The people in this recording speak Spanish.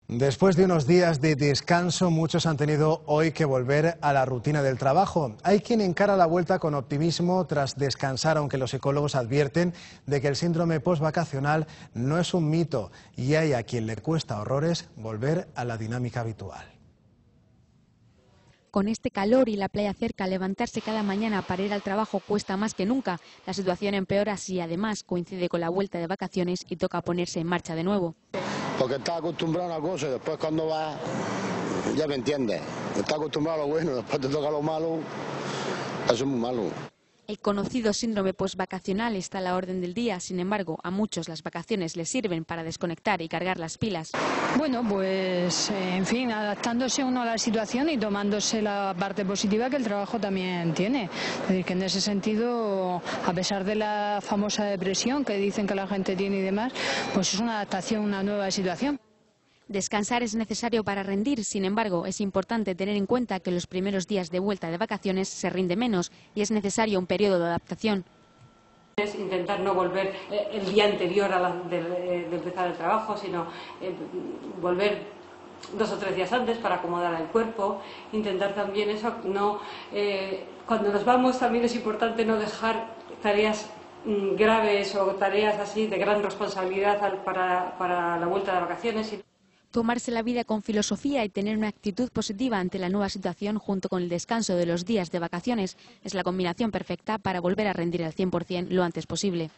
Después de unos días de descanso, muchos han tenido hoy que volver a la rutina del trabajo. Hay quien encara la vuelta con optimismo tras descansar, aunque los psicólogos advierten de que el síndrome postvacacional no es un mito y hay a quien le cuesta horrores volver a la dinámica habitual. Con este calor y la playa cerca, levantarse cada mañana para ir al trabajo cuesta más que nunca. La situación empeora si además coincide con la vuelta de vacaciones y toca ponerse en marcha de nuevo. Porque estás acostumbrado a una cosa y después cuando vas, ya me entiendes, estás acostumbrado a lo bueno, después te toca lo malo, eso es muy malo. El conocido síndrome postvacacional está a la orden del día, sin embargo, a muchos las vacaciones les sirven para desconectar y cargar las pilas. Bueno, pues en fin, adaptándose uno a la situación y tomándose la parte positiva que el trabajo también tiene. Es decir, que en ese sentido, a pesar de la famosa depresión que dicen que la gente tiene y demás, pues es una adaptación a una nueva situación. Descansar es necesario para rendir, sin embargo, es importante tener en cuenta que los primeros días de vuelta de vacaciones se rinde menos y es necesario un periodo de adaptación. Es intentar no volver el día anterior de empezar el trabajo, sino volver 2 o 3 días antes para acomodar el cuerpo. Intentar también eso, cuando nos vamos también es importante no dejar tareas graves o tareas así de gran responsabilidad para la vuelta de vacaciones. Tomarse la vida con filosofía y tener una actitud positiva ante la nueva situación junto con el descanso de los días de vacaciones es la combinación perfecta para volver a rendir al 100% lo antes posible.